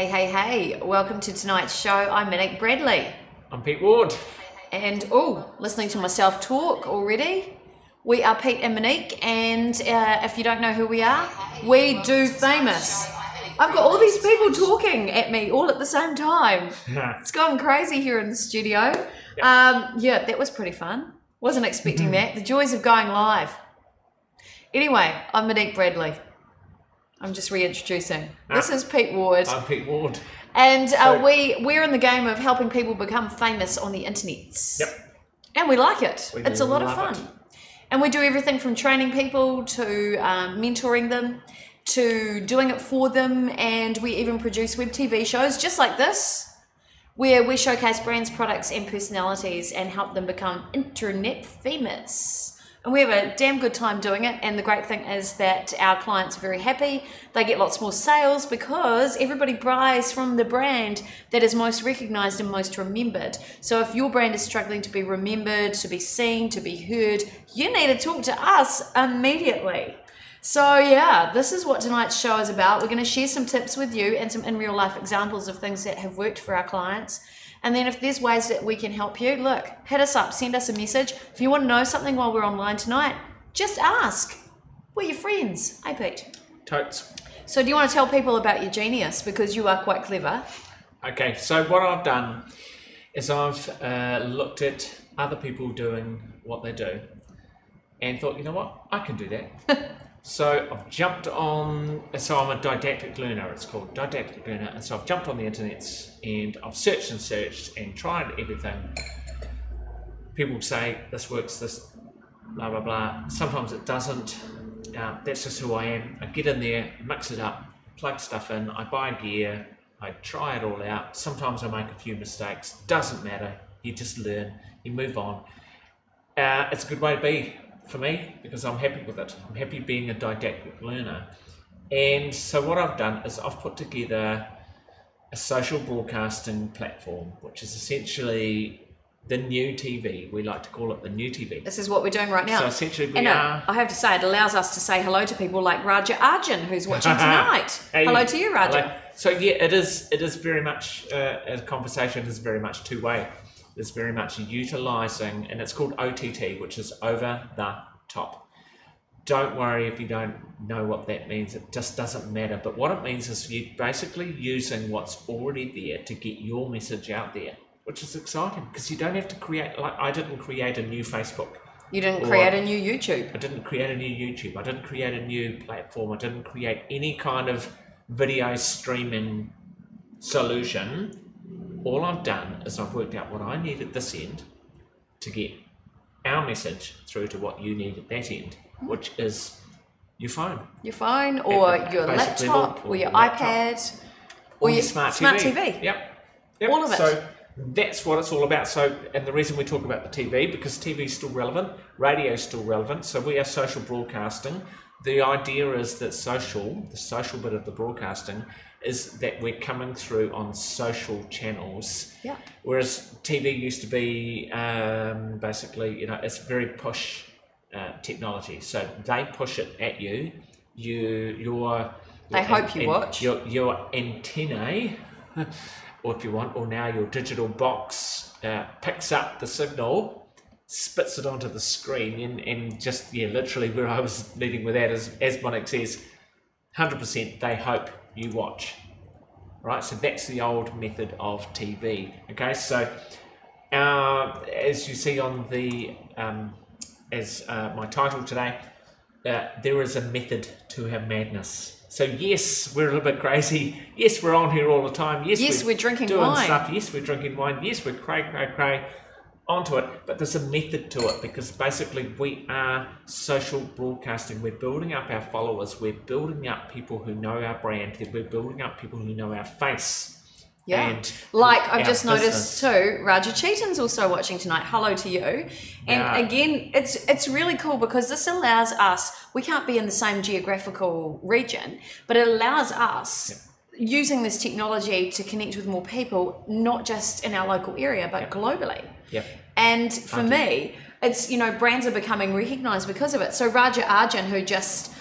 Hey, welcome to tonight's show. I'm Monique Bradley. I'm Pete Ward. And, listening to myself talk already. We are Pete and Monique, and if you don't know who we are, we do famous. I've got all these people talking at me all at the same time. It's gone crazy here in the studio. Yeah, that was pretty fun. Wasn't expecting that. The joys of going live. Anyway, I'm Monique Bradley. I'm just reintroducing. This is Pete Ward. I'm Pete Ward. And we're in the game of helping people become famous on the internet. Yep. And we like it. It's a lot of fun. It. And we do everything from training people to mentoring them to doing it for them. And we even produce web TV shows just like this, where we showcase brands, products and personalities and help them become internet famous. And we have a damn good time doing it. And the great thing is that our clients are very happy. They get lots more sales because everybody buys from the brand that is most recognized and most remembered. So if your brand is struggling to be remembered, to be seen, to be heard, you need to talk to us immediately. So yeah, this is what tonight's show is about. We're going to share some tips with you and some in real life examples of things that have worked for our clients. And then if there's ways that we can help you, look, hit us up, send us a message. If you want to know something while we're online tonight, just ask. We're your friends. Hey, Pete. Totes. So do you want to tell people about your genius? Because you are quite clever. Okay, so what I've done is I've looked at other people doing what they do and thought, you know what, I can do that. So I've jumped on, so I'm a didactic learner, it's called didactic learner. And so I've jumped on the internet and I've searched and tried everything. People say this works, this blah, blah, blah. Sometimes it doesn't. That's just who I am. I get in there, mix it up, plug stuff in, I buy gear, I try it all out. Sometimes I make a few mistakes, doesn't matter. You just learn, you move on. It's a good way to be. For me, because I'm happy with it. I'm happy being a didactic learner. And so what I've done is I've put together a social broadcasting platform, which is essentially the new TV. We like to call it the new TV. This is what we're doing right now. So essentially I have to say, it allows us to say hello to people like Raja Arjun, who's watching tonight. Hey, hello to you, Raja. Hello. So yeah, it is very much, a conversation is very much two-way. It's very much utilising, and it's called OTT, which is over the top. Don't worry if you don't know what that means. It just doesn't matter. But what it means is you're basically using what's already there to get your message out there, which is exciting because you don't have to create, like I didn't create a new Facebook. You didn't create a new YouTube. I didn't create a new YouTube. I didn't create a new platform. I didn't create any kind of video streaming solution. All I've done is I've worked out what I need at this end to get our message through to what you need at that end, which is your phone. Your phone or your laptop or your iPad or your smart TV. Yep. All of it. So that's what it's all about. So, and the reason we talk about the TV, because TV is still relevant, radio is still relevant. So we are social broadcasting. The idea is that the social bit of the broadcasting is that we're coming through on social channels. Yeah. Whereas TV used to be basically, it's very push technology. So they push it at you. They hope you watch. Your antennae, or if you want, or now your digital box picks up the signal, spits it onto the screen, and just literally where I was leading with that is, as Monique says, 100% they hope you watch, right? So that's the old method of TV. Okay, so as you see on the my title today, there is a method to our madness. So yes, we're a little bit crazy. Yes, we're on here all the time. Yes, we're drinking doing wine. Stuff. Yes, we're drinking wine. Yes, we're cray onto it, but there's a method to it because basically we are social broadcasting. We're building up our followers. We're building up people who know our brand. We're building up people who know our face. Yeah, and like I've just noticed too, Raja Cheaton's also watching tonight. Hello to you. And again, it's really cool because this allows us, we can't be in the same geographical region, but it allows us using this technology to connect with more people, not just in our local area, but globally. Yep. And for me, it's, brands are becoming recognized because of it. So Raja Arjun, who just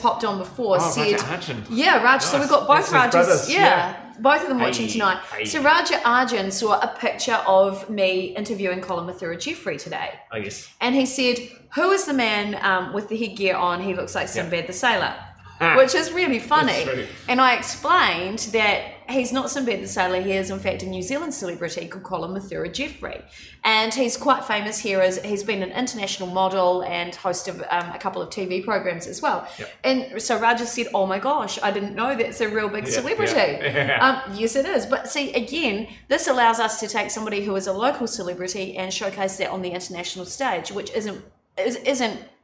popped on before, said, Raja Arjun. yeah, Raj. Nice. So we've got both Rajas. Yeah. Both of them watching tonight. Hey. So Raja Arjun saw a picture of me interviewing Colin Mathura-Jeffrey today. Oh, yes. And he said, who is the man with the headgear on? He looks like Sinbad the Sailor. Which is really funny. And I explained that he's not Sinbad the Sailor. He is, in fact, a New Zealand celebrity called Colin Mathura-Jeffrey. And he's quite famous here as he's been an international model and host of a couple of TV programs as well. Yep. And so Raja said, oh my gosh, I didn't know that's a real big celebrity. Yes, it is. But see, again, this allows us to take somebody who is a local celebrity and showcase that on the international stage, which isn't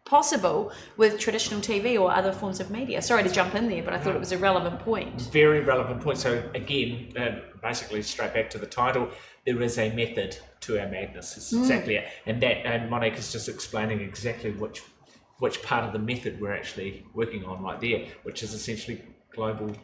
possible with traditional TV or other forms of media. Sorry to jump in there, but I thought it was a relevant point. Very relevant point. So again, basically straight back to the title, there is a method to our madness. It's exactly it. And Monica's just explaining exactly which part of the method we're actually working on right there, which is essentially global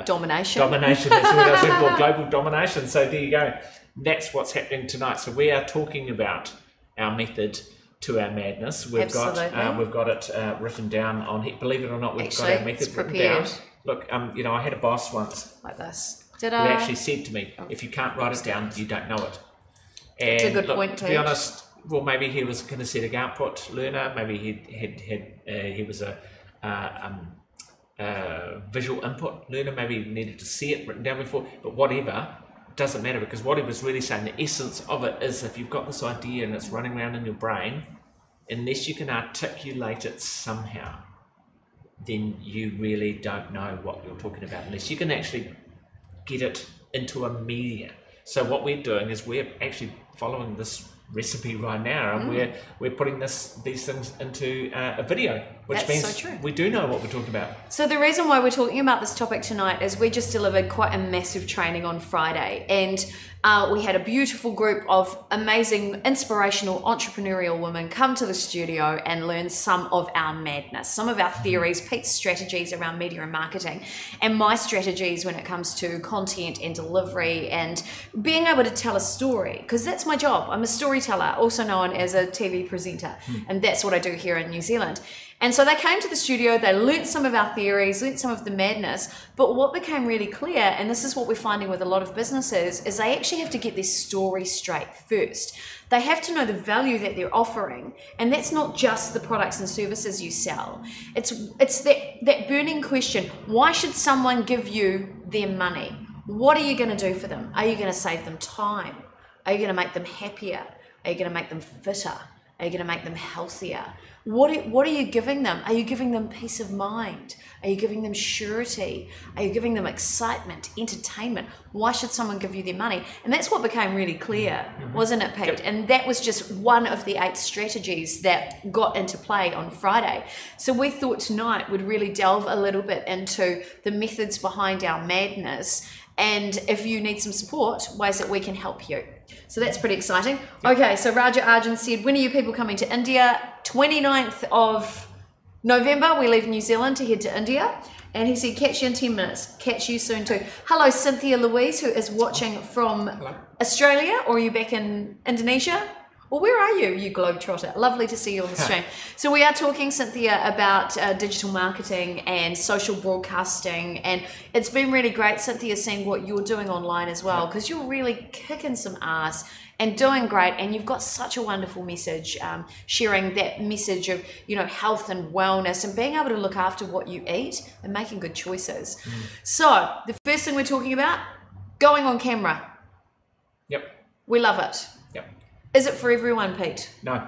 domination. Domination. That's what I was looking for. Global domination. So there you go. That's what's happening tonight. So we are talking about our method to our madness. We've got it written down on here. Believe it or not, we've got our method written down. Look, you know, I had a boss once like this. Who actually said to me, if you can't write it down, you don't know it. And it's a good point to be honest, well, maybe he was a kinesthetic output learner. Maybe he was a visual input learner. Maybe he needed to see it written down before. But whatever, it doesn't matter, because what he was really saying, the essence of it is, if you've got this idea and it's running around in your brain, unless you can articulate it somehow, then you really don't know what you're talking about, unless you can actually get it into a media. So what we're doing is we're actually following this recipe right now, and we're putting these things into a video, which means we do know what we're talking about. So the reason why we're talking about this topic tonight is we just delivered quite a massive training on Friday, and we had a beautiful group of amazing, inspirational, entrepreneurial women come to the studio and learn some of our madness, some of our theories, Pete's strategies around media and marketing, and my strategies when it comes to content and delivery and being able to tell a story, because that's my job. I'm a storyteller, also known as a TV presenter, and that's what I do here in New Zealand. And so they came to the studio, they learnt some of our theories, learnt some of the madness, but what became really clear, and this is what we're finding with a lot of businesses, is they actually have to get their story straight first. They have to know the value that they're offering, and that's not just the products and services you sell. It's that burning question, why should someone give you their money? What are you going to do for them? Are you going to save them time? Are you going to make them happier? Are you going to make them fitter? Are you going to make them healthier? What are you giving them? Are you giving them peace of mind? Are you giving them surety? Are you giving them excitement, entertainment? Why should someone give you their money? And that's what became really clear, wasn't it, Pete? Yep. And that was just one of the 8 strategies that got into play on Friday. So we thought tonight we'd really delve a little bit into the methods behind our madness, and if you need some support, ways that we can help you. So that's pretty exciting. Okay, so Raja Arjun said, when are you people coming to India? 29th of November, we leave New Zealand to head to India. And he said, catch you in 10 minutes. Catch you soon too. Hello, Cynthia Louise, who is watching from Australia, or are you back in Indonesia? Well, where are you, you globetrotter? Lovely to see you on the stream. So we are talking, Cynthia, about digital marketing and social broadcasting, and it's been really great, Cynthia, seeing what you're doing online as well, because you're really kicking some ass and doing great, and you've got such a wonderful message, sharing that message of, you know, health and wellness and being able to look after what you eat and making good choices. So the first thing we're talking about, going on camera. Yep. We love it. Yep. Is it for everyone, Pete? No.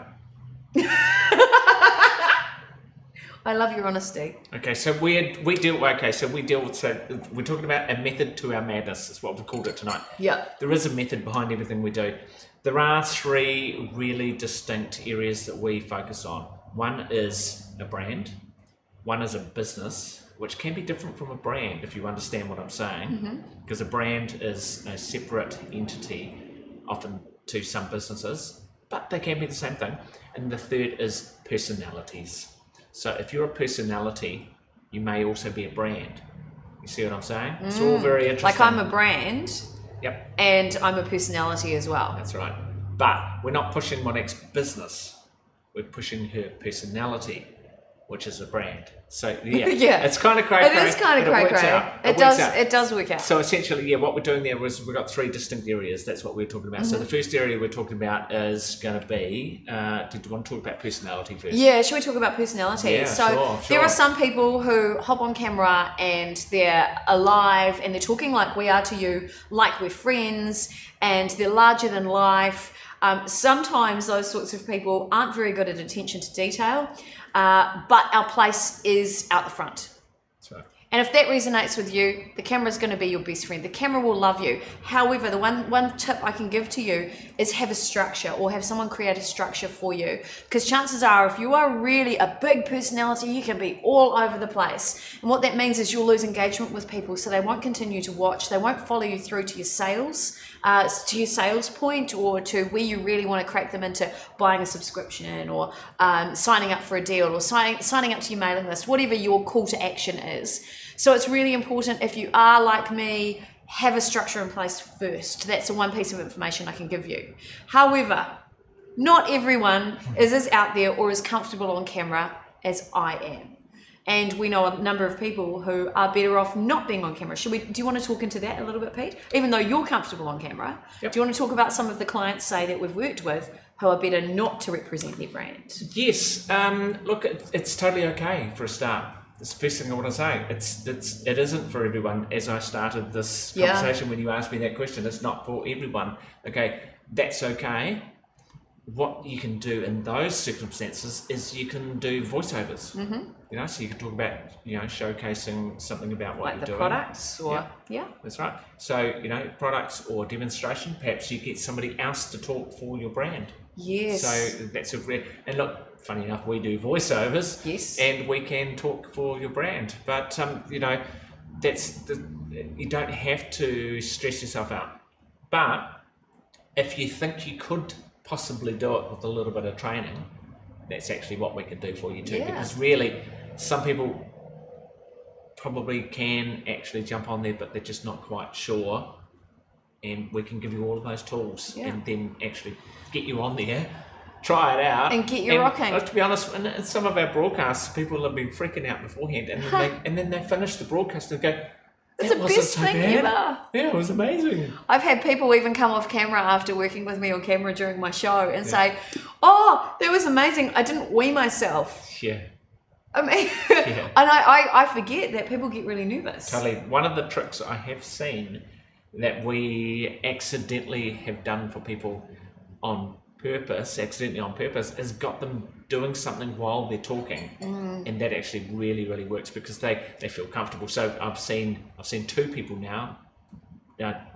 I love your honesty. Okay, so we're talking about a method to our madness. That's what we've called it tonight. Yeah. There is a method behind everything we do. There are 3 really distinct areas that we focus on. One is a brand. One is a business, which can be different from a brand, if you understand what I'm saying. Because a brand is a separate entity, often to some businesses, but they can be the same thing. And the third is personalities. So if you're a personality, you may also be a brand. You see what I'm saying? It's all very interesting. Like I'm a brand. Yep. And I'm a personality as well. That's right. But we're not pushing Monique's business. We're pushing her personality, which is a brand. So yeah, Yeah. it's kind of cray. It is kind of cray. It does work out. So essentially, yeah, what we're doing there was we've got 3 distinct areas. That's what we're talking about. So the first area we're talking about is going to be, did you want to talk about personality first? Yeah, should we talk about personality? Yeah, so sure. there are some people who hop on camera and they're alive and they're talking like we are to you, like we're friends, and they're larger than life. Sometimes those sorts of people aren't very good at attention to detail, but our place is out the front. That's right. And if that resonates with you, the camera is going to be your best friend. The camera will love you. However, the one tip I can give to you is have a structure, or have someone create a structure for you. Because chances are, if you are really a big personality, you can be all over the place. And what that means is you'll lose engagement with people, so they won't continue to watch. They won't follow you through to your sales point, or to where you really want to crack them into buying a subscription, or signing up for a deal, or signing up to your mailing list, whatever your call to action is. So it's really important, if you are like me, have a structure in place first. That's the one piece of information I can give you. However, not everyone is as out there or as comfortable on camera as I am. And we know a number of people who are better off not being on camera. Do you want to talk into that a little bit, Pete? Even though you're comfortable on camera, Yep. Do you want to talk about some of the clients, say, that we've worked with who are better not to represent their brand? Yes. Look, it's totally okay for a start. That's the first thing I want to say. It isn't for everyone. As I started this conversation, when you asked me that question, it's not for everyone. Okay, that's okay. What you can do in those circumstances is you can do voiceovers. You know, so you can talk about, showcasing something about what Like you're the doing. products, or That's right. So, products or demonstration, perhaps you get somebody else to talk for your brand. Yes. So that's and look, funny enough, we do voiceovers. Yes. And we can talk for your brand. But, you don't have to stress yourself out. But if you think you could possibly do it with a little bit of training, that's actually what we can do for you too. Yeah. Because really, some people probably can actually jump on there, but they're just not quite sure. And we can give you all of those tools and then actually get you on there, try it out. And get you rocking. To be honest, in some of our broadcasts, people have been freaking out beforehand, and then they finish the broadcast and go, it's the best thing ever. Yeah, it was amazing. I've had people even come off camera after working with me on camera during my show and say, "Oh, that was amazing. I didn't wee myself." Yeah. I mean, and I forget that people get really nervous. Totally. One of the tricks I have seen that we accidentally have done for people on purpose, is got them doing something while they're talking, and that actually really, really works because they feel comfortable. So I've seen 2 people now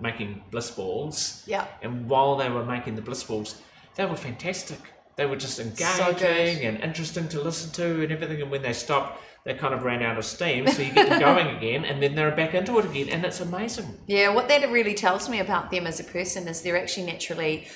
making bliss balls, and while they were making the bliss balls, they were fantastic. They were just engaging and interesting to listen to and everything. And when they stopped, they kind of ran out of steam, so you get them going again, and then they're back into it again, and it's amazing. Yeah, what that really tells me about them as a person is they're actually naturally,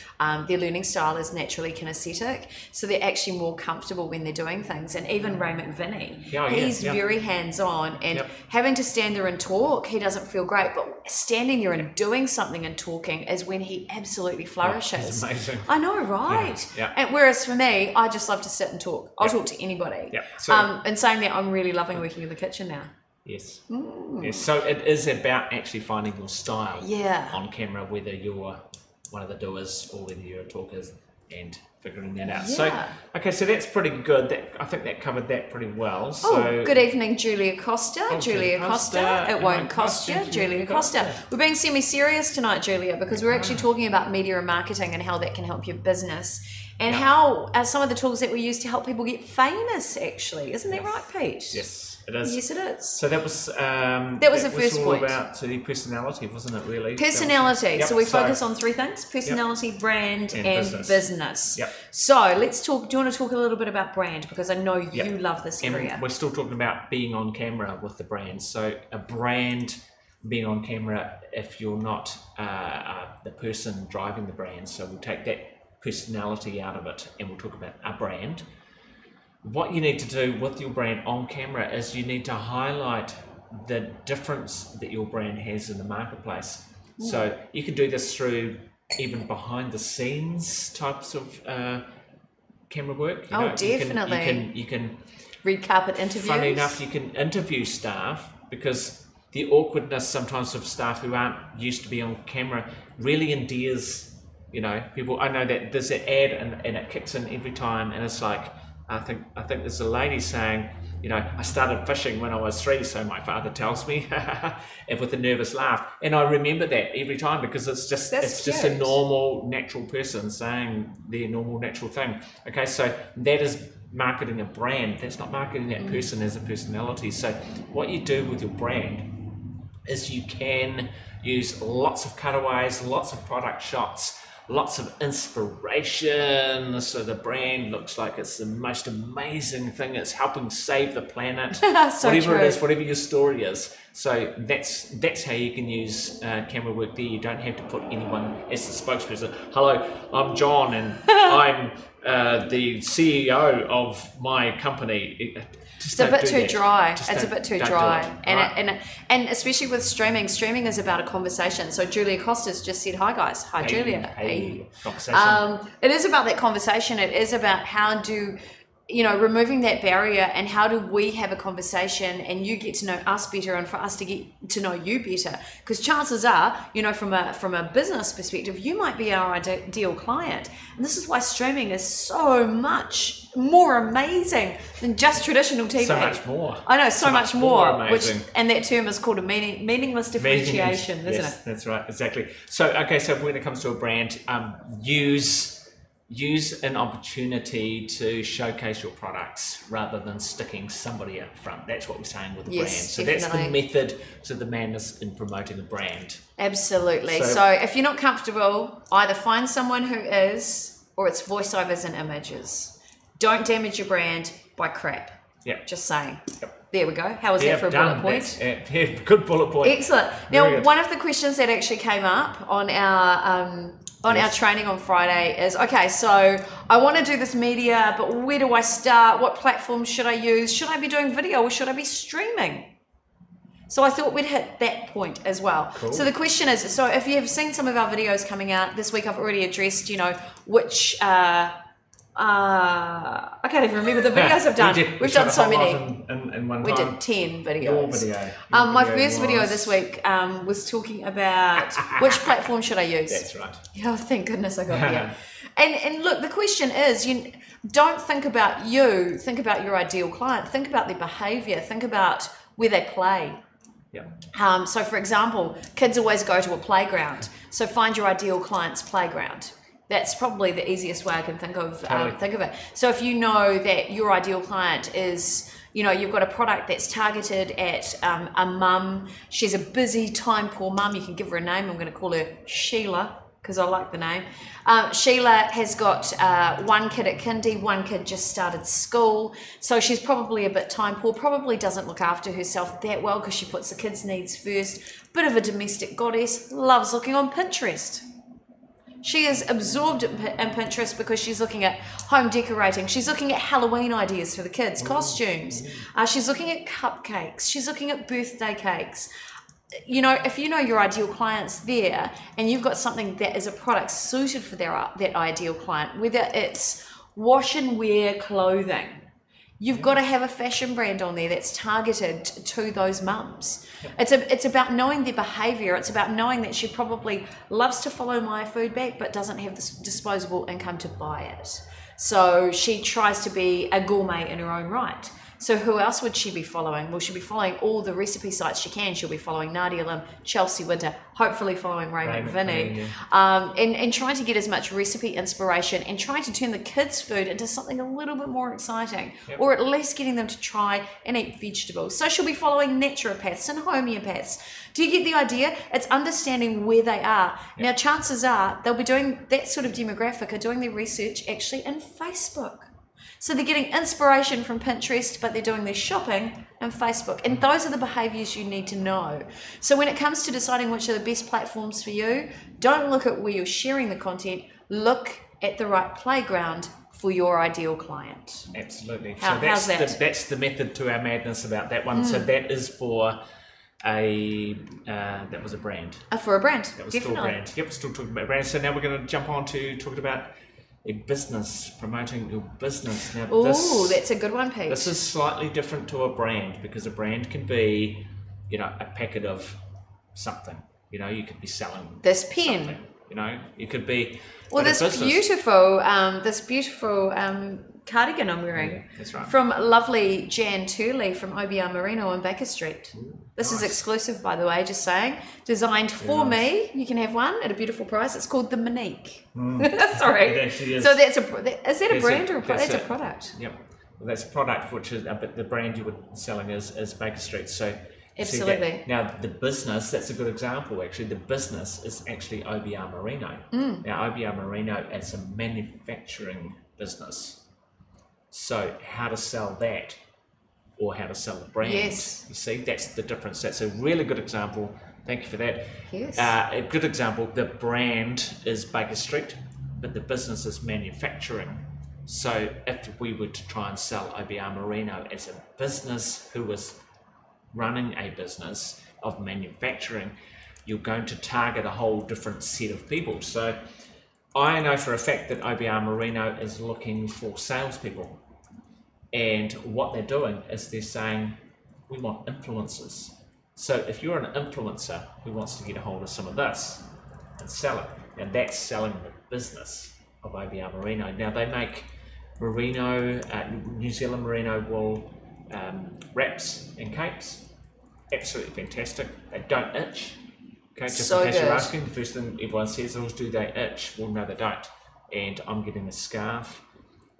their learning style is naturally kinesthetic, so they're actually more comfortable when they're doing things. And even Ray McVinney, he's very hands-on, and having to stand there and talk, he doesn't feel great, but standing there and doing something and talking is when he absolutely flourishes. It's amazing. I know, right? Yeah. And whereas for me, I just love to sit and talk. I'll talk to anybody. Yeah. So, and saying that, I'm really loving working in the kitchen now. Yes. Yes. So it is about actually finding your style on camera, whether you're one of the doers or whether you're a talker, and figuring that out. So so that's pretty good. I think that covered that pretty well. So good evening, Julia Costa. Julia Costa. It won't cost you, Julia Costa. We're being semi-serious tonight, Julia, because we're actually talking about media and marketing and how that can help your business. And how some of the tools that we use to help people get famous, actually. Isn't that right, Pete? Yes, it is. Yes, it is. So that was the first all point. about the personality, wasn't it, really? Personality. So we focus on 3 things: personality, brand, and business. Yep. So let's talk. Do you want to talk a little bit about brand? Because I know you love this area. We're still talking about being on camera with the brand. So a brand being on camera, if you're not the person driving the brand, so we'll take that personality out of it and we'll talk about a brand. What you need to do with your brand on camera is you need to highlight the difference that your brand has in the marketplace. So you can do this through even behind the scenes types of camera work. Definitely. You can Red carpet interviews. Funny enough, you can interview staff, because the awkwardness sometimes of staff who aren't used to be on camera really endears, you know, people. I know that there's an ad and it kicks in every time, and it's like, I think there's a lady saying, you know, I started fishing when I was 3, so my father tells me, and with a nervous laugh. And I remember that every time, because it's just a normal, natural person saying their normal, natural thing. Okay, so that is marketing a brand. That's not marketing that person as a personality. So what you do with your brand is you can use lots of cutaways, lots of product shots, lots of inspiration, so the brand looks like it's the most amazing thing, it's helping save the planet. So whatever true. it is, whatever your story is. So that's how you can use camera work there. You don't have to put anyone as the spokesperson. Hello, I'm John, and I'm the CEO of my company. It's a bit too dry. It's a bit too dry, and especially with streaming. Streaming is about a conversation. So Julia Costa's just said, "Hi guys, hi Julia." Hey. Conversation. It is about that conversation. It is about how do, you know, removing that barrier, and how do we have a conversation and you get to know us better, and for us to get to know you better, because chances are, you know, from a business perspective, you might be our ideal client, and this is why streaming is so much more amazing than just traditional TV. So much more. I know, so much more, amazing. and that term is called a meaningless differentiation, isn't yes, it? That's right, exactly. So okay, so when it comes to a brand, use an opportunity to showcase your products rather than sticking somebody up front. That's what we're saying with the brand. So definitely. that's the method to the madness in promoting a brand. Absolutely. So if you're not comfortable, either find someone who is, or it's voiceovers and images. Don't damage your brand by crap. Yeah. Just saying. Yep. There we go. How was that for a bullet point? Good bullet point. Excellent. Now, one of the questions that actually came up on our our training on Friday is, okay, so I want to do this media, but where do I start? What platforms should I use? Should I be doing video or should I be streaming? So I thought we'd hit that point as well. Cool. So the question is, so if you've seen some of our videos coming out this week, I've already addressed, you know, which I can't even remember the videos I've done. We've done so many. In one we time. did 10 videos. Your video. My first video this week was talking about which platform should I use. That's right. Oh, thank goodness I got there. And look, the question is, you don't think about you, think about your ideal client, think about their behavior, think about where they play. Yeah. So for example, kids always go to a playground. So find your ideal client's playground. That's probably the easiest way I can think of it. So if you know that your ideal client is, you know, you've got a product that's targeted at a mum. She's a busy, time-poor mum. You can give her a name. I'm going to call her Sheila because I like the name. Sheila has got one kid at kindy, one kid just started school. So she's probably a bit time-poor, probably doesn't look after herself that well because she puts the kids' needs first. Bit of a domestic goddess, loves looking on Pinterest. She is absorbed in Pinterest because she's looking at home decorating. She's looking at Halloween ideas for the kids, costumes. She's looking at cupcakes. She's looking at birthday cakes. You know, if you know your ideal client's there and you've got something that is a product suited for that ideal client, whether it's wash and wear clothing, you've got to have a fashion brand on there that's targeted to those mums. It's about knowing their behavior. It's about knowing that she probably loves to follow my food back but doesn't have this disposable income to buy it. So she tries to be a gourmet in her own right. So who else would she be following? Well, she'll be following all the recipe sites she can. She'll be following Nadia Lim, Chelsea Winter, hopefully following Ray McVinney, and trying to get as much recipe inspiration and trying to turn the kids' food into something a little bit more exciting, or at least getting them to try and eat vegetables. So she'll be following naturopaths and homeopaths. Do you get the idea? It's understanding where they are. Now, chances are they'll be doing that sort of demographic, are doing their research actually in Facebook. So they're getting inspiration from Pinterest, but they're doing their shopping on Facebook. And those are the behaviors you need to know. So when it comes to deciding which are the best platforms for you, don't look at where you're sharing the content. Look at the right playground for your ideal client. Absolutely. How's that? That's the method to our madness about that one. So that is for that was a brand. For a brand, That was definitely. still a brand. Yep, still talking about brands. So now we're going to jump on to talking about a business, promoting your business. Now, Oh, that's a good one, Pete. This is slightly different to a brand, because a brand can be, you know, a packet of something. You know, you could be selling this pen. Something, you know, you could be. Well, this beautiful cardigan I'm wearing. Yeah, that's right. From lovely Jan Turley from OBR Merino on Baker Street. Ooh, this nice. is exclusive, by the way, just saying. Designed for me. You can have one at a beautiful price. It's called the Monique. Sorry. It actually is. So is that a brand or a product? That's a product. Yep. Well, that's a product, which is, but the brand you were selling is Baker Street. So absolutely. Now the business, that's a good example actually. The business is actually OBR Merino. Now OBR Merino is a manufacturing business. So how to sell that, or how to sell the brand? Yes. You see, that's the difference. That's a really good example. Thank you for that. Yes. A good example. The brand is Baker Street, but the business is manufacturing. So if we were to try and sell OBR Merino as a business who was running a business of manufacturing, you're going to target a whole different set of people. So I know for a fact that OBR Merino is looking for salespeople, and what they're doing is they're saying, we want influencers. So if you're an influencer who wants to get a hold of some of this and sell it, and that's selling the business of OBR Merino. Now they make merino, New Zealand merino wool wraps and capes. Absolutely fantastic. They don't itch. Okay, just so in case good. you're asking, the first thing everyone says is, do they itch? Well, no, they don't. And I'm getting a scarf.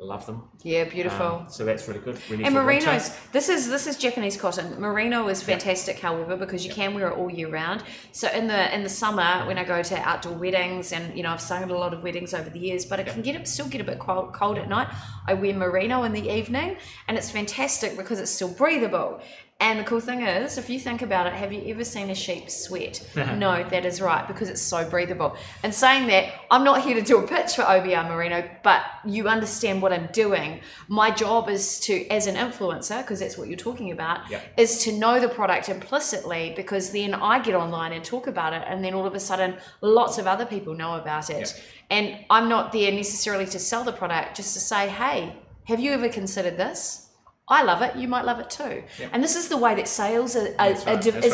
Love them. Yeah, beautiful. So that's really good. Ready and for merinos, winter. this is Japanese cotton. Merino is fantastic, however, because you can wear it all year round. So in the summer, when I go to outdoor weddings, and you know I've sung at a lot of weddings over the years, but it can still get a bit cold at night. I wear merino in the evening, and it's fantastic because it's still breathable. And the cool thing is, if you think about it, have you ever seen a sheep sweat? No, that is right, because it's so breathable. And saying that, I'm not here to do a pitch for OBR Merino, but you understand what I'm doing. My job is to, as an influencer, because that's what you're talking about, is to know the product implicitly, because then I get online and talk about it, and then all of a sudden, lots of other people know about it. And I'm not there necessarily to sell the product, just to say, hey, have you ever considered this? I love it. You might love it too. And this is the way that sales is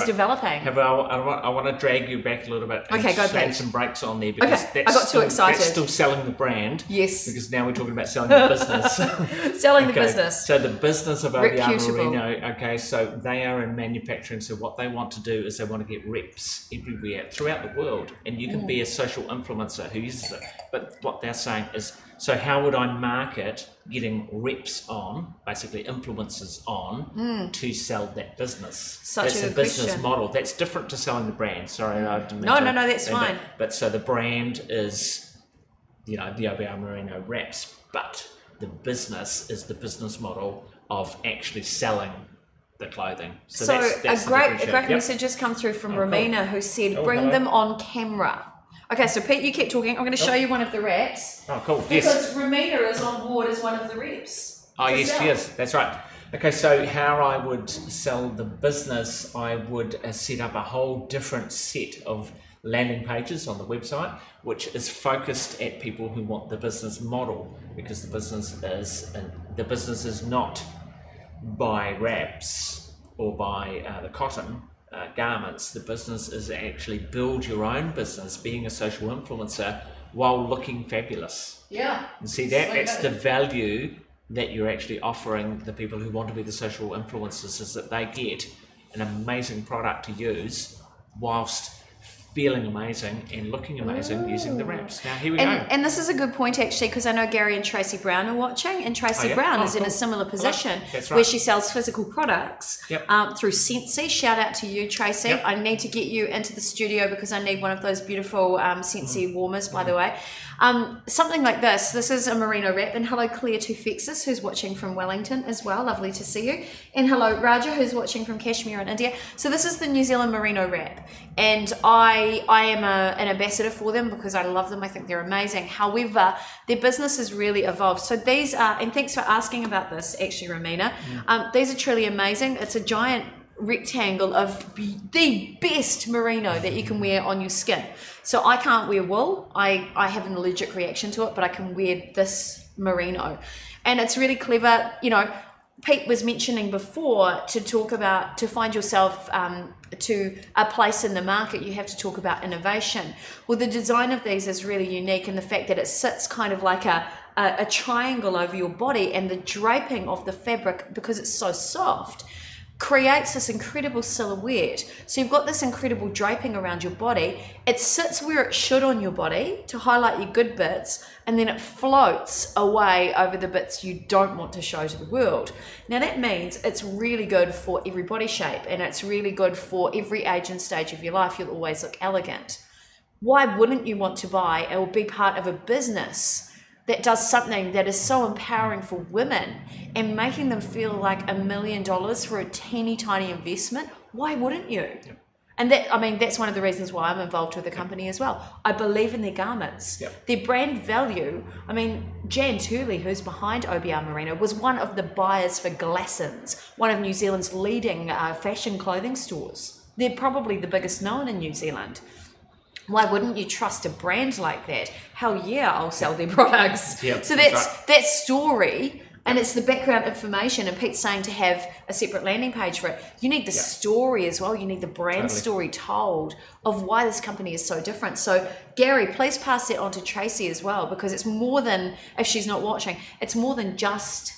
developing. I want to drag you back a little bit. Okay, go add some brakes on there, because I got too excited. That's still selling the brand. Yes. Because now we're talking about selling the business. Selling the business. So the business of OBR Merino, okay, so they are in manufacturing. So what they want to do is they want to get reps everywhere throughout the world. And you can be a social influencer who uses it. But what they're saying is, so how would I market getting reps on, basically influencers on, to sell that business? That's a business model. That's different to selling the brand. Sorry, I didn't mean No, that's fine. But so the brand is, you know, the OBR Merino wraps, but the business is the business model of actually selling the clothing. So that's a great message has come through from Romina, who said, bring them on camera. Okay, so Pete, you keep talking. I'm going to show you one of the wraps. Oh, cool. Because Romina is on board as one of the reps. Oh, yes, she is. That's right. Okay, so how I would sell the business, I would set up a whole different set of landing pages on the website, which is focused at people who want the business model, because the business is not buy wraps or buy the cotton. Garments. The business is actually build your own business, being a social influencer while looking fabulous. Yeah. And see that? That's the value that you're actually offering the people who want to be the social influencers, is that they get an amazing product to use whilst feeling amazing and looking amazing using the wraps. Now here we go. And this is a good point actually, because I know Gary and Tracy Brown are watching, and Tracy Brown is in a similar position where she sells physical products through Scentsy. Shout out to you, Tracy. I need to get you into the studio because I need one of those beautiful Scentsy warmers, by the way. Something like this. This is a merino wrap. And hello, Claire Tufexis, who's watching from Wellington as well. Lovely to see you. And hello, Raja, who's watching from Kashmir in India. So this is the New Zealand merino wrap. And I am an ambassador for them because I love them. I think they're amazing. However, their business has really evolved. So these are, and thanks for asking about this, actually, Romina. These are truly amazing. It's a giant rectangle of the best merino that you can wear on your skin. So I can't wear wool. I have an allergic reaction to it, but I can wear this merino. And it's really clever. You know, Pete was mentioning before, to find yourself to a place in the market, you have to talk about innovation. Well, the design of these is really unique, and the fact that it sits kind of like a triangle over your body, and the draping of the fabric, because it's so soft, creates this incredible silhouette. So you've got this incredible draping around your body. It sits where it should on your body to highlight your good bits, and then it floats away over the bits you don't want to show to the world. Now that means it's really good for every body shape, and it's really good for every age and stage of your life. You'll always look elegant. Why wouldn't you want to buy or be part of a business that does something that is so empowering for women and making them feel like $1 million for a teeny tiny investment? Why wouldn't you? Yep. And that, I mean, that's one of the reasons why I'm involved with the company as well. I believe in their garments, yep. Their brand value. I mean, Jan Turley, who's behind OBR Merino, was one of the buyers for Glassons, one of New Zealand's leading fashion clothing stores. They're probably the biggest known in New Zealand. Why wouldn't you trust a brand like that? Hell yeah, I'll sell their products. Yep, so that's right. That story, and it's the background information, and Pete's saying to have a separate landing page for it. You need the story as well. You need the brand story told of why this company is so different. So Gary, please pass that on to Tracy as well, because it's more than, if she's not watching, it's more than just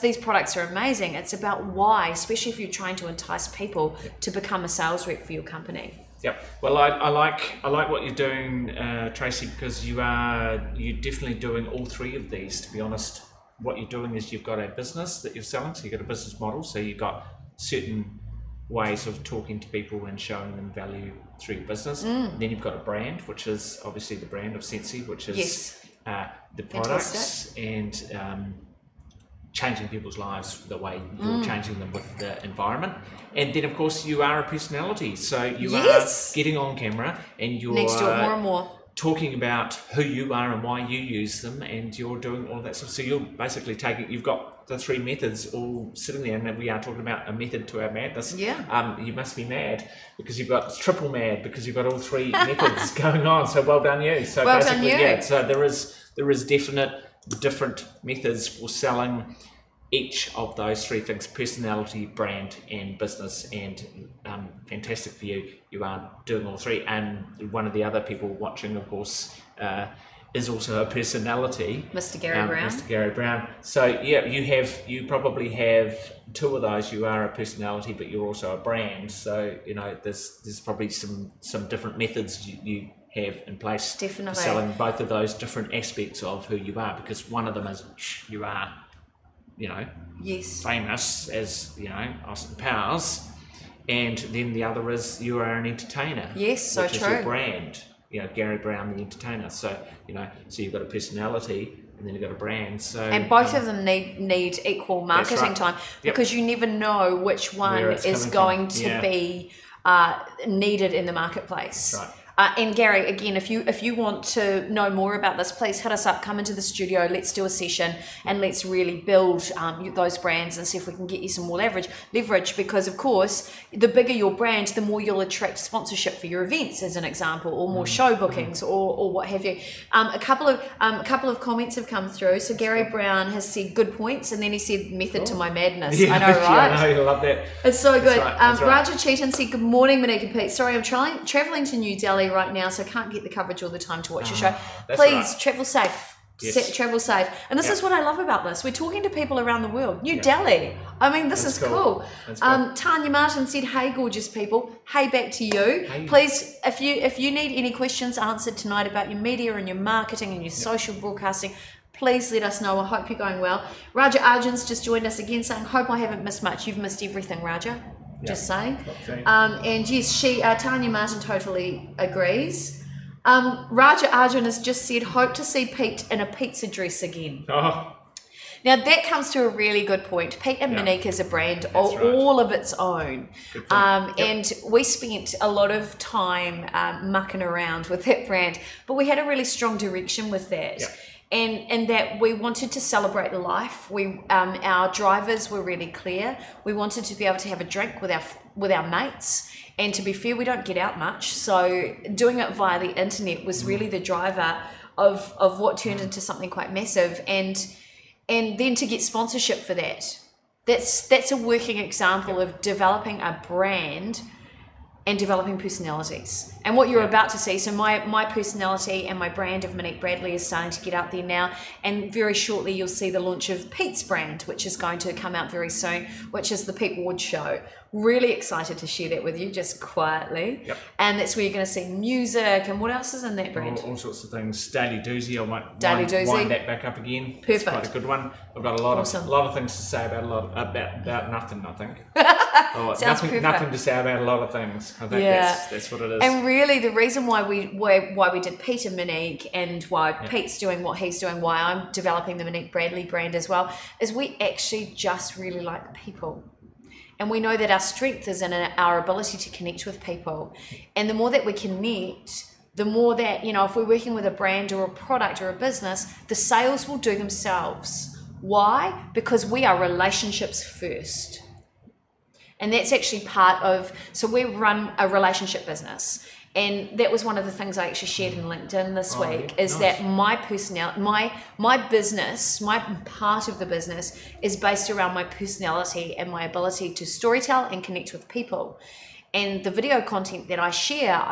these products are amazing. It's about why, especially if you're trying to entice people to become a sales rep for your company. Yep. Well, I like what you're doing, Tracy, because you're definitely doing all three of these. To be honest, what you're doing is you've got a business that you're selling, so you've got a business model, so you've got certain ways of talking to people and showing them value through your business. And then you've got a brand, which is obviously the brand of Sensi, which is the products and changing people's lives the way you're changing them with the environment. And then of course you are a personality, so you are getting on camera and you're need to do it more and more, talking about who you are and why you use them, and you're doing all that stuff. So you're basically you've got the three methods all sitting there, and we are talking about a method to our madness. You must be mad because you've got triple mad because you've got all three methods going on. So well done you. So well basically done you. So there is definite different methods for selling each of those three things: personality, brand, and business. And fantastic for you. You are doing all three. And one of the other people watching, of course, is also a personality, Mr. Gary Brown. Mr. Gary Brown. So yeah, you probably have two of those. You are a personality, but you're also a brand. So you know, there's probably some different methods you have in place for selling both of those different aspects of who you are, because one of them is you are, you know, famous as, you know, Austin Powers, and then the other is you are an entertainer. Yes, so which true. Is your brand, you know, Gary Brown, the entertainer. So you know, so you've got a personality and then you've got a brand. So and both of them need equal marketing time, because you never know which one is going to be needed in the marketplace. That's right. And Gary, again, if you want to know more about this, please hit us up, come into the studio, let's do a session, and let's really build those brands and see if we can get you some more leverage, because of course, the bigger your brand, the more you'll attract sponsorship for your events, as an example, or more show bookings, or what have you. A couple of comments have come through. So Gary Brown has said good points, and then he said method to my madness. I know, right? I know, you love that. It's so good. That's right. Raja Chetan said, good morning, Monica Pete. Sorry, I'm traveling to New Delhi right now, so I can't get the coverage all the time to watch your show. Please travel safe. Yes. Travel safe. And this is what I love about this. We're talking to people around the world. New Delhi. I mean, this is cool. Tanya Martin said, hey, gorgeous people. Hey, back to you. Hey. Please, if you need any questions answered tonight about your media and your marketing and your social broadcasting, please let us know. I hope you're going well. Raja Arjun's just joined us again saying, hope I haven't missed much. You've missed everything, Raja. Just saying. And yes, Tanya Martin totally agrees. Raja Arjun has just said, hope to see Pete in a pizza dress again. Oh. Now that comes to a really good point. Pete and Monique is a brand all of its own. And we spent a lot of time mucking around with that brand, but we had a really strong direction with that. and that we wanted to celebrate life. Our drivers were really clear. We wanted to be able to have a drink with our mates, and to be fair, we don't get out much, so doing it via the internet was really the driver of what turned into something quite massive, and then to get sponsorship for that. That's a working example of developing a brand and developing personalities. And what you're about to see, so my personality and my brand of Monique Bradley is starting to get out there now, and very shortly you'll see the launch of Pete's brand, which is going to come out very soon, which is the Pete Ward Show. Really excited to share that with you, just quietly. Yep. And that's where you're going to see music, and what else is in that brand? All sorts of things. Daily Doozy, I might Doozy. wind that back up again. Perfect. It's quite a good one. I've got a lot of things to say about nothing, I think. Sounds perfect. Nothing to say about a lot of things. I think that's what it is. And really the reason why we did Pete and Monique, and why Pete's doing what he's doing, why I'm developing the Monique Bradley brand as well, is we actually just really like people. And we know that our strength is in our ability to connect with people. And the more that we connect, the more that, if we're working with a brand or a product or a business, the sales will do themselves. Why? Because we are relationships first. And that's actually part of, so we run a relationship business. And that was one of the things I actually shared in LinkedIn this week, is that my personality, my business, my part of the business is based around my personality and my ability to storytell and connect with people. And the video content that I share,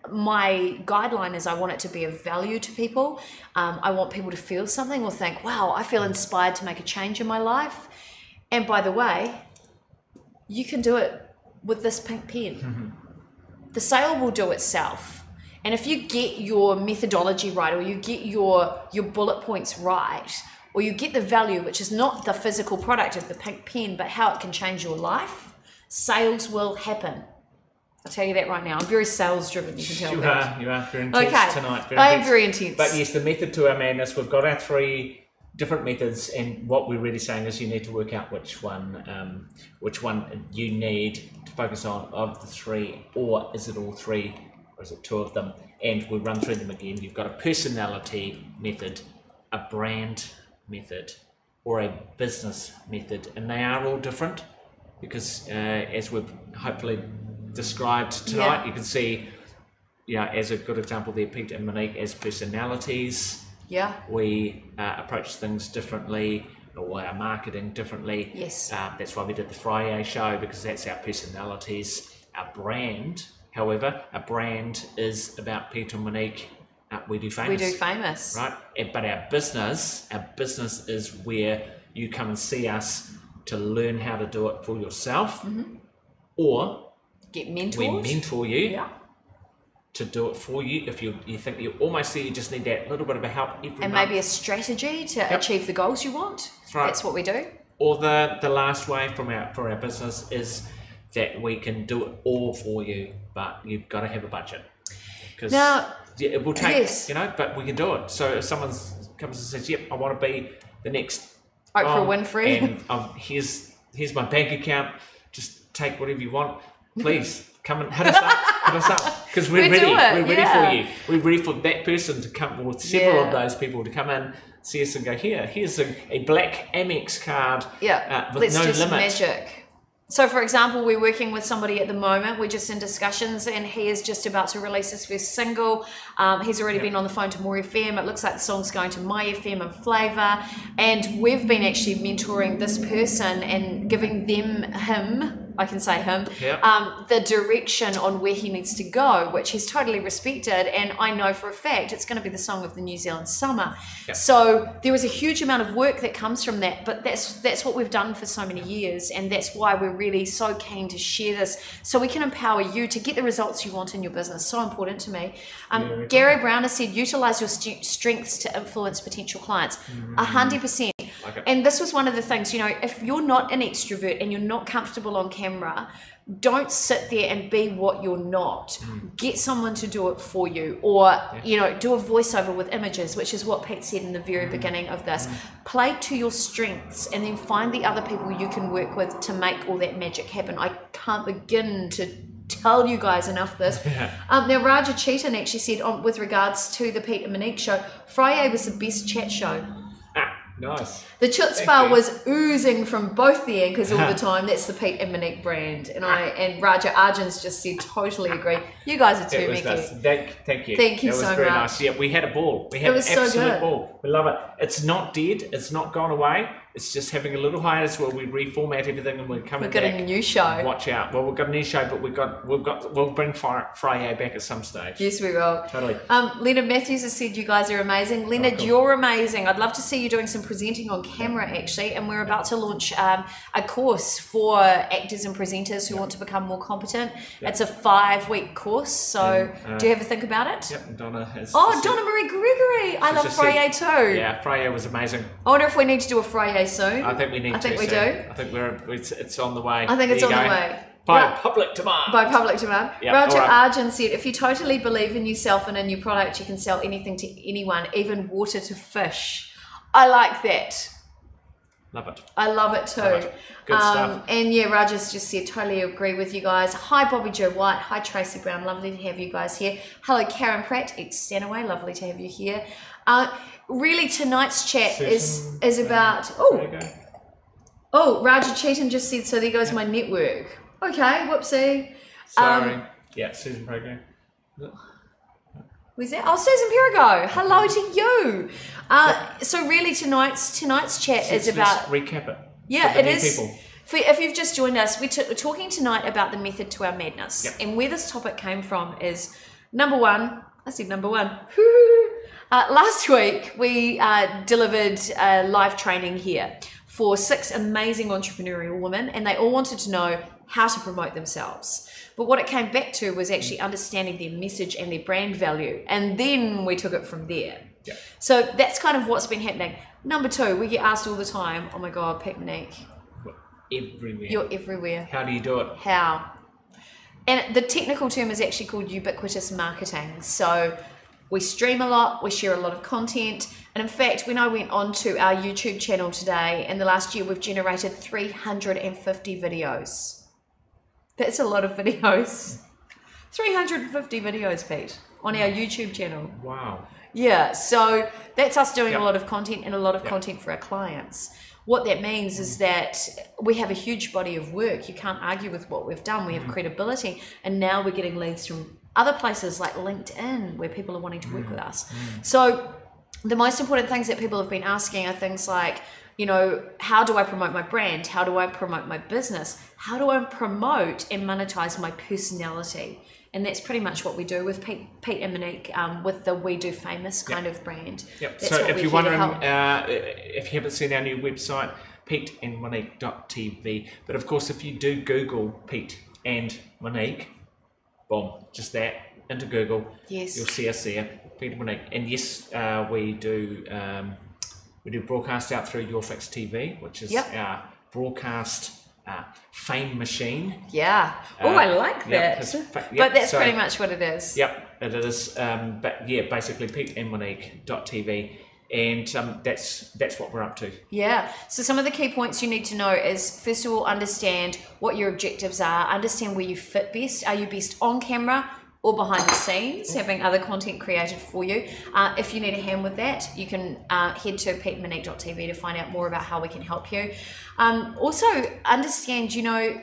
my guideline is I want it to be of value to people. I want people to feel something or think, wow, I feel inspired to make a change in my life. And by the way, you can do it with this pink pen. Mm-hmm. The sale will do itself. And if you get your methodology right, or you get your bullet points right, or you get the value, which is not the physical product of the pink pen, but how it can change your life, sales will happen. I'll tell you that right now. I'm very sales driven, you can tell that. You are very intense tonight. I am very intense. But yes, the method to our madness, we've got our 3 different methods, and what we're really saying is you need to work out which one you need to focus on of the 3, or is it all 3, or is it 2 of them? And we'll run through them again. You've got a personality method, a brand method, or a business method, and they are all different because as we've hopefully described tonight, you can see, as a good example there, Pete and Monique as personalities. Yeah. We approach things differently, or our marketing differently. Yes. That's why we did the Friday show, because that's our personalities. Our brand, however, a brand is about Pete and Monique. We do famous. We do famous. Right. But our business is where you come and see us to learn how to do it for yourself, or get mentored. We mentor you. Yeah. To do it for you. If you think you're almost there, you just need that little bit of a help every month. And maybe a strategy to achieve the goals you want. That's right. That's what we do. Or the last way for our business is that we can do it all for you, but you've got to have a budget. Because it will take, but we can do it. So if someone comes and says, yep, I want to be the next Oprah Winfrey. And here's my bank account, just take whatever you want, please. Come and hit us up, because we're ready. We're ready for you. We're ready for that person to come, or several of those people to come in, see us and go, here's a black Amex card with Let's no do limit. Some magic. So for example, we're working with somebody at the moment, we're just in discussions, and he is just about to release his first single. He's already been on the phone to More FM. It looks like the song's going to My FM and Flavour, and we've been actually mentoring this person and giving him, the direction on where he needs to go, which he's totally respected, and I know for a fact it's going to be the song of the New Zealand summer. Yep. So there is a huge amount of work that comes from that, but that's what we've done for so many years, and that's why we're really so keen to share this, so we can empower you to get the results you want in your business. So important to me. Gary Brown has said, utilize your strengths to influence potential clients. 100%. Okay. And this was one of the things, if you're not an extrovert and you're not comfortable on camera, don't sit there and be what you're not. Get someone to do it for you, or do a voiceover with images, which is what Pete said in the very beginning of this. Play to your strengths, and then find the other people you can work with to make all that magic happen. I can't begin to tell you guys enough this. Now, Raja Chetan actually said, with regards to the Pete and Monique show, Friday was the best chat show. Nice. The chutzpah was oozing from both the anchors all the time. That's the Pete and Monique brand. And Raja Arjun's just said, totally agree. You guys are too, Mickey. Nice. Thank you. Thank you so much. It was so very much. nice. Yeah, we had a ball. We had an absolute ball. We love it. It's not dead. It's not gone away. It's just having a little hiatus where we reformat everything and we're coming back. We've got a new show. Watch out. Well, we've got a new show, but we'll bring Friday back at some stage. Yes, we will. Totally. Leonard Matthews has said you guys are amazing. Leonard, cool. You're amazing. I'd love to see you doing some presenting on camera, actually. And we're about to launch a course for actors and presenters who want to become more competent. It's a 5-week course. So do you ever think about it? Yep. Donna has. Donna Marie Gregory. I love Friday too. Yeah, Friday was amazing. I wonder if we need to do a Friday soon. I think we need to. I think we do. I think it's on the way. I think it's on the way. By public demand. By public demand. Yep. Raja Arjun said, if you totally believe in yourself and in your product, you can sell anything to anyone, even water to fish. I like that. Love it. I love it too. Love it. Good stuff. And yeah, Raja's just said, totally agree with you guys. Hi, Bobby Joe White. Hi, Tracy Brown. Lovely to have you guys here. Hello, Karen Pratt, ex-Stanaway. Lovely to have you here. Really, tonight's chat is about... Raja Chetan just said, so there goes my network. Okay, whoopsie. Sorry. Susan Program. Where's that? Oh, Susan Perigo. Hello to you. So really tonight's chat is about... Let's recap it. Yeah, it is. If you've just joined us, we're talking tonight about the method to our madness. Yep. And where this topic came from is, number one. Last week, we delivered live training here for 6 amazing entrepreneurial women, and they all wanted to know how to promote themselves. But what it came back to was actually understanding their message and their brand value. And then we took it from there. Yeah. So that's kind of what's been happening. Number 2, we get asked all the time, oh my God, Pete Monique. Everywhere. You're everywhere. How do you do it? How? And the technical term is actually called ubiquitous marketing. So we stream a lot, we share a lot of content. And in fact, when I went onto our YouTube channel today, in the last year, we've generated 350 videos. That's a lot of videos. 350 videos, Pete, on our YouTube channel. Wow. Yeah, so that's us doing a lot of content and a lot of content for our clients. What that means is that we have a huge body of work. You can't argue with what we've done. We have credibility. And now we're getting leads from other places like LinkedIn, where people are wanting to work with us. So the most important things that people have been asking are things like, you know, how do I promote my brand? How do I promote my business? How do I promote and monetize my personality? And that's pretty much what we do with Pete and Monique, with the We Do Famous kind of brand. Yep. That's So if you're wondering, if you haven't seen our new website, peteandmonique.tv. But of course, if you do Google Pete and Monique, boom, just that, into Google, you'll see us there, Pete and Monique. And yes, we do broadcast out through YourFixTV, which is our broadcast fame machine. Yeah. I like that. But that's pretty much what it is. Yep, it is. But yeah, basically peteandmonique.tv. And that's what we're up to. Yeah. So some of the key points you need to know is, first of all, understand what your objectives are. Understand where you fit best. Are you best on camera or behind the scenes, having other content created for you? If you need a hand with that, you can head to peteandmonique.tv to find out more about how we can help you. Also, understand, you know,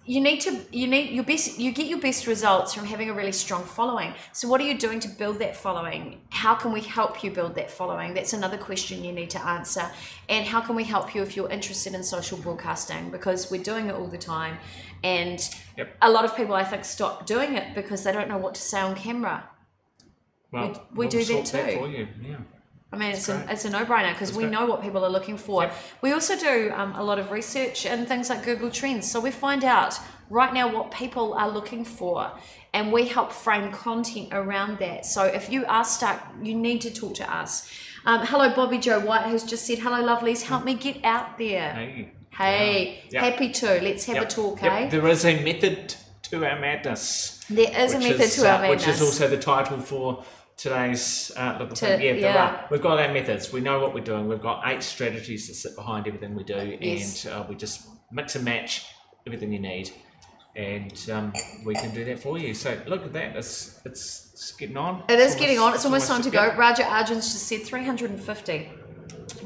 you get your best results from having a really strong following. So what are you doing to build that following? How can we help you build that following? That's another question you need to answer. And how can we help you if you're interested in social broadcasting? Because we're doing it all the time. And a lot of people, I think, stop doing it because they don't know what to say on camera. Well, we do that too. That for you. Yeah. I mean, it's a no-brainer because we know what people are looking for. Yep. We also do a lot of research and things like Google Trends. So we find out right now what people are looking for, and we help frame content around that. So if you are stuck, you need to talk to us. Hello, Bobby Joe White, who's just said, hello, lovelies, help me get out there. Hey, happy to. Let's have a talk, eh? There is a method to our madness. There is a method to our madness. Which is also the title for today's little thing. We've got our methods. We know what we're doing. We've got 8 strategies that sit behind everything we do, and we just mix and match everything you need. and we can do that for you. So look at that, it's getting on. It is getting on. It's almost time to go. Raja Arjun's just said 350.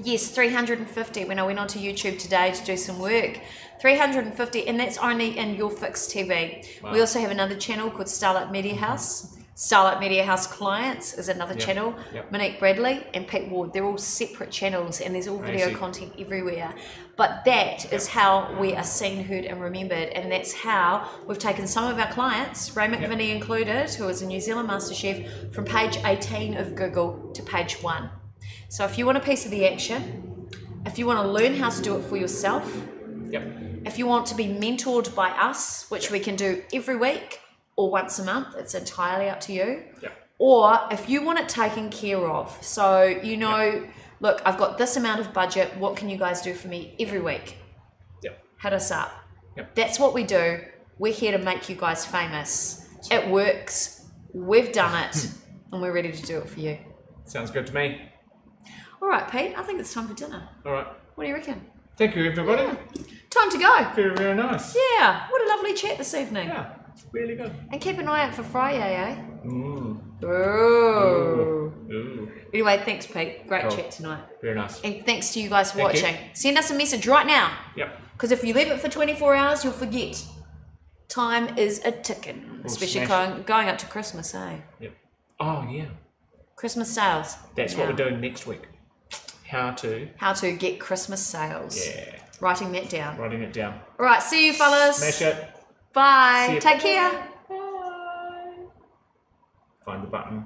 Yes, 350 when I went onto YouTube today to do some work. 350, and that's only in YourFixTV. Wow. We also have another channel called Starlight Media House. Starlight Media House Clients is another channel. Monique Bradley and Pete Ward, they're all separate channels, and there's all video content everywhere. But that is how we are seen, heard and remembered, and that's how we've taken some of our clients, Ray McVinney included, who is a New Zealand Master Chef, from page 18 of Google to page 1. So if you want a piece of the action, if you want to learn how to do it for yourself, if you want to be mentored by us, which we can do every week or once a month, it's entirely up to you. Or if you want it taken care of, so you know, look, I've got this amount of budget, what can you guys do for me every week? Hit us up. That's what we do. We're here to make you guys famous. It works, we've done it, and we're ready to do it for you. Sounds good to me. All right, Pete, I think it's time for dinner. All right. What do you reckon? Thank you, everybody. Time to go. Very, very nice. Yeah, what a lovely chat this evening. Yeah, it's really good. And keep an eye out for Friday, eh? Ooh. Ooh. Anyway, thanks, Pete. Great chat tonight. Very nice. And thanks to you guys for watching. Send us a message right now. Because if you leave it for 24 hours, you'll forget. Time is a ticking. Especially going up to Christmas, eh? Oh, yeah. Christmas sales. That's what we're doing next week. How to get Christmas sales. Yeah. Writing that down. Writing it down. All right, see you fellas. Smash it. Bye. Take care. Bye. Find the button.